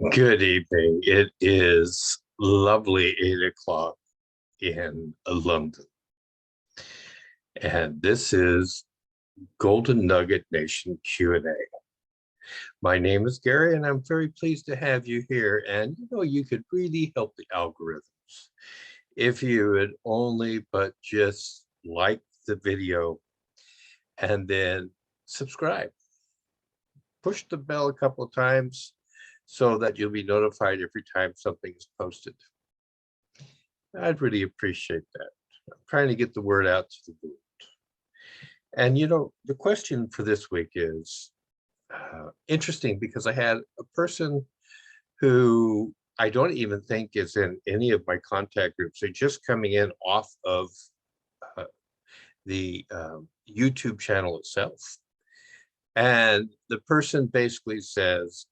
Good evening. It is lovely 8 o'clock in London. And this is Golden Nugget Nation Q&A. My name is Gary, and I'm very pleased to have you here. And you could really help the algorithms if you would only but just like the video and then subscribe. Push the bell a couple of times so that you'll be notified every time something is posted. I'd really appreciate that. I'm trying to get the word out to the world. And the question for this week is interesting because I had a person who I don't even think is in any of my contact groups. They're just coming in off of uh, the YouTube channel itself. And the person basically says,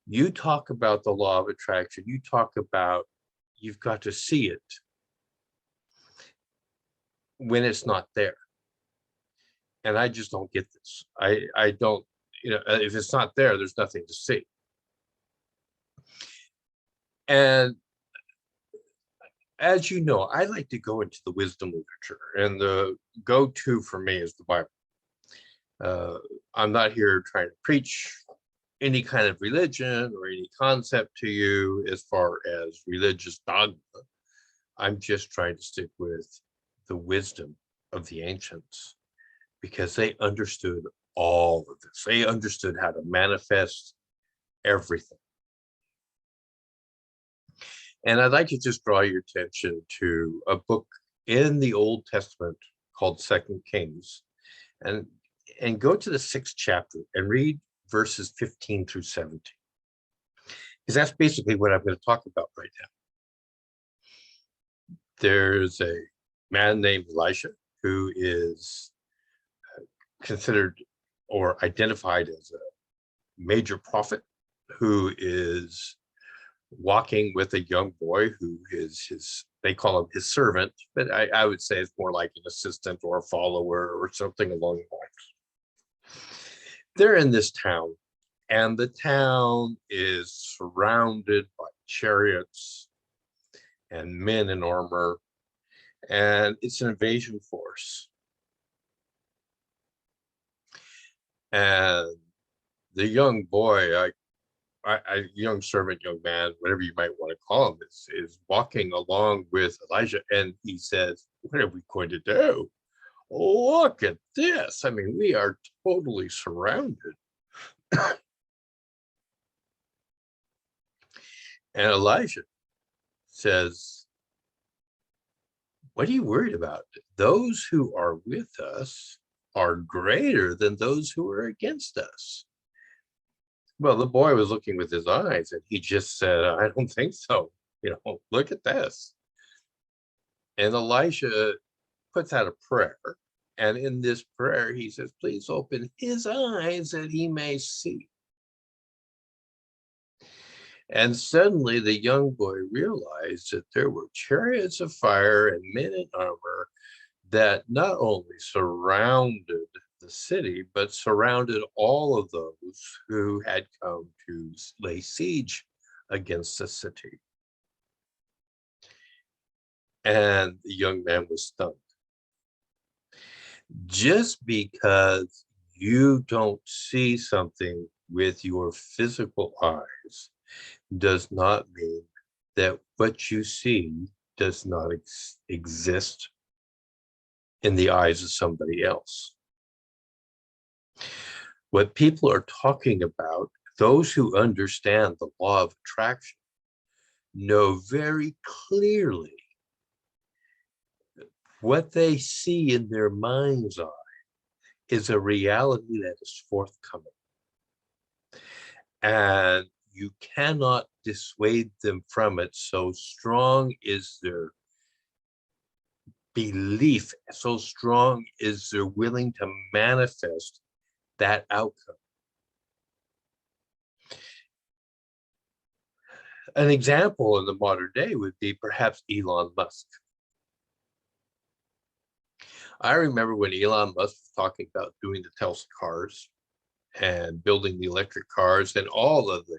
you talk about the law of attraction. You talk about you've got to see it when it's not there. And I just don't get this. I don't, if it's not there, there's nothing to see. And as you know, I like to go into the wisdom literature, and the go-to for me is the Bible. I'm not here trying to preach any kind of religion or any concept to you as far as religious dogma. I'm just trying to stick with the wisdom of the ancients, because they understood all of this. They understood how to manifest everything. And I'd like to just draw your attention to a book in the Old Testament called Second Kings, and go to the 6th chapter and read verses 15 through 17, because that's basically what I'm going to talk about right now. There's a man named Elisha who is considered or identified as a major prophet, who is walking with a young boy who is they call him his servant, but I would say it's more like an assistant or a follower or something along the lines. They're in this town, and the town is surrounded by chariots and men in armor, and it's an invasion force. And the young boy, young servant, young man, whatever you might want to call him, is walking along with Elijah, and he says, "What are we going to do? Look at this! I mean, we are totally surrounded." And Elijah says, "What are you worried about? Those who are with us are greater than those who are against us." Well, the boy was looking with his eyes, and he just said, "I don't think so. Look at this." And Elisha puts out a prayer. And in this prayer, he says, "Please open his eyes that he may see." And suddenly the young boy realized that there were chariots of fire and men in armor that not only surrounded the city, but surrounded all of those who had come to lay siege against the city. And the young man was stunned. Just because you don't see something with your physical eyes does not mean that what you see does not exist in the eyes of somebody else. What people are talking about, those who understand the law of attraction, know very clearly what they see in their mind's eye is a reality that is forthcoming. And you cannot dissuade them from it. So strong is their belief, so strong is their willing to manifest that outcome. An example in the modern day would be perhaps Elon Musk. I remember when Elon Musk was talking about doing the Tesla cars and building the electric cars and all of the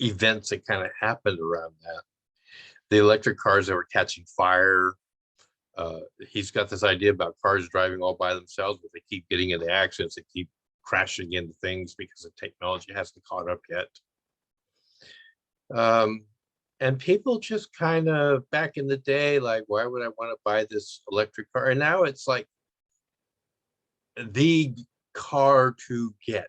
events that kind of happened around that. The electric cars that were catching fire. He's got this idea about cars driving all by themselves, but they keep getting into accidents. They keep crashing into things because the technology hasn't caught up yet. And people just kind of back in the day, like, why would I want to buy this electric car? And now it's like the car to get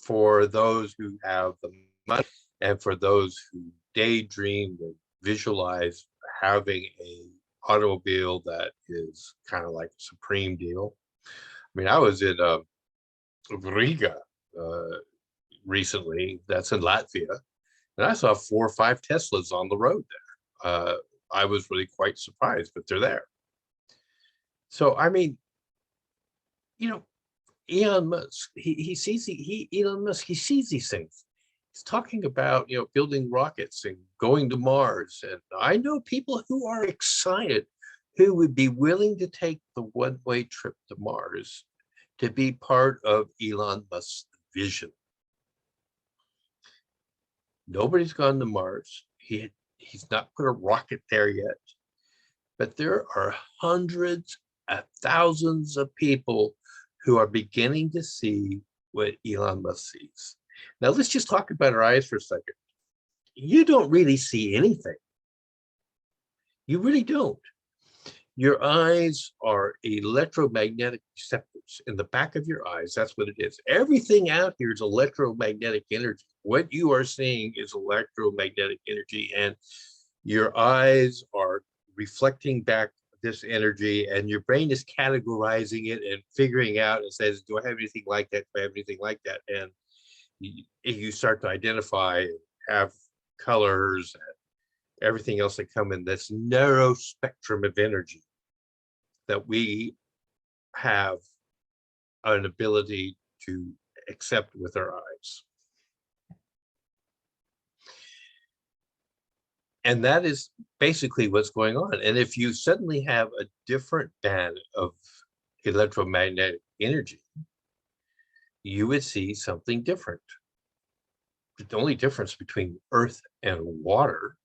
for those who have the money and for those who daydream and visualize having a automobile that is kind of like a supreme deal. I mean, I was in Riga recently, that's in Latvia, and I saw 4 or 5 Teslas on the road there. I was really quite surprised, but they're there. So, I mean, you know, Elon Musk, he sees Elon Musk, he sees these things. He's talking about, building rockets and going to Mars. And I know people who are excited, who would be willing to take the one-way trip to Mars to be part of Elon Musk's vision. Nobody's gone to Mars. He's not put a rocket there yet, but there are hundreds of thousands of people who are beginning to see what Elon Musk sees. Now, let's just talk about our eyes for a second. You don't really see anything. You really don't. Your eyes are electromagnetic receptors in the back of your eyes. That's what it is. Everything out here is electromagnetic energy. What you are seeing is electromagnetic energy, and your eyes are reflecting back this energy, and your brain is categorizing it and figuring out and says, do I have anything like that? Do I have anything like that? And you start to identify and have colors and everything else that come in this narrow spectrum of energy that we have an ability to accept with our eyes. And that is basically what's going on. And if you suddenly have a different band of electromagnetic energy, you would see something different. The only difference between earth and water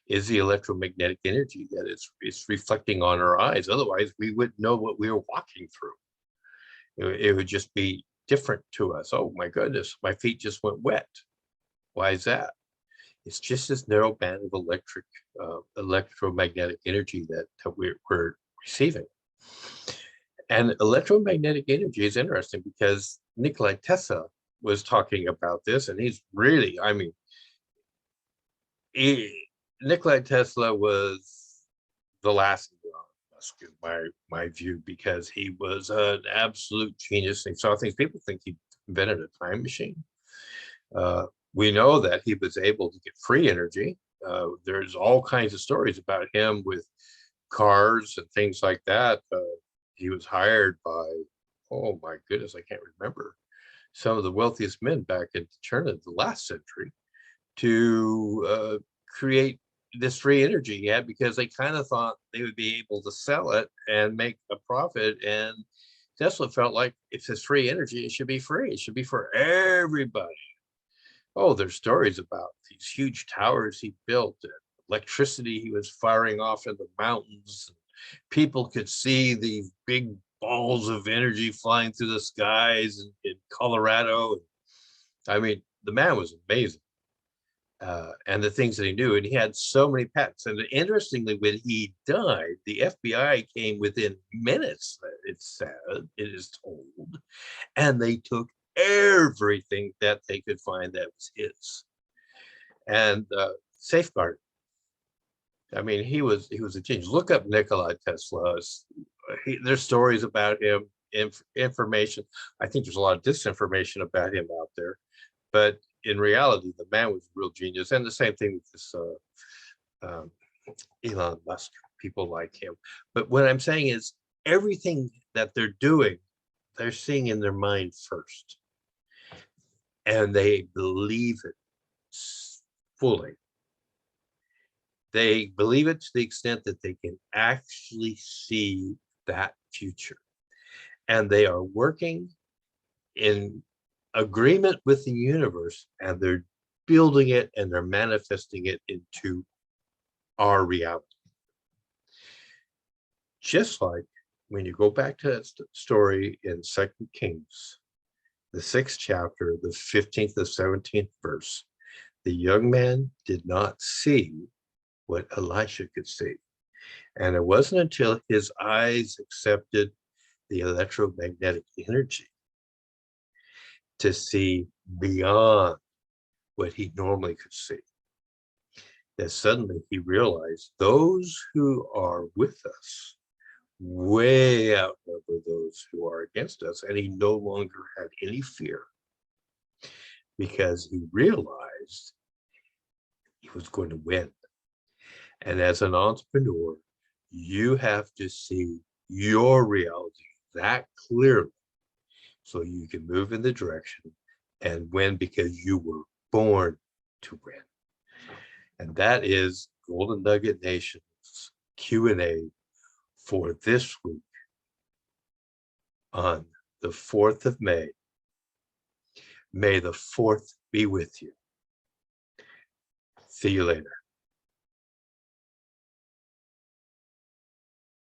is the electromagnetic energy that it's reflecting on our eyes. Otherwise, we wouldn't know what we were walking through. It would just be different to us. Oh my goodness, my feet just went wet. Why is that? It's just this narrow band of electromagnetic energy that we're receiving. And electromagnetic energy is interesting because Nikola Tesla was talking about this, and he's really, I mean, Nikola Tesla was the last Elon Musk, in my view, because he was an absolute genius. He saw things. People think he invented a time machine. We know that he was able to get free energy. There's all kinds of stories about him with cars and things like that. He was hired by, oh my goodness, I can't remember, some of the wealthiest men back at the turn of the last century to create this free energy he had, because they kind of thought they would be able to sell it and make a profit. And Tesla felt like if it's free energy, it should be free. It should be for everybody. Oh, there's stories about these huge towers he built and electricity he was firing off in the mountains. People could see these big balls of energy flying through the skies in Colorado. I mean, the man was amazing. And the things that he knew, and he had so many patents. And interestingly, when he died, the FBI came within minutes, it is told, and they took everything that they could find that was his, and safeguarded. I mean, he was a genius. Look up Nikola Tesla. There's stories about him, information. I think there's a lot of disinformation about him out there, but in reality, the man was a real genius. And the same thing with this Elon Musk, people like him. But what I'm saying is everything that they're doing, they're seeing in their mind first. And they believe it fully. They believe it to the extent that they can actually see that future. And they are working in agreement with the universe, and they're building it and they're manifesting it into our reality. Just like when you go back to that story in 2 Kings, the 6th chapter, the 15th to 17th verse, the young man did not see what Elisha could see. And it wasn't until his eyes accepted the electromagnetic energy to see beyond what he normally could see, that suddenly he realized those who are with us way outnumber those who are against us. And he no longer had any fear because he realized he was going to win. And as an entrepreneur, you have to see your reality that clearly so you can move in the direction and win because you were born to win. And that is Golden Nugget Nation's Q&A for this week on the 4th of May. May the 4th be with you. See you later.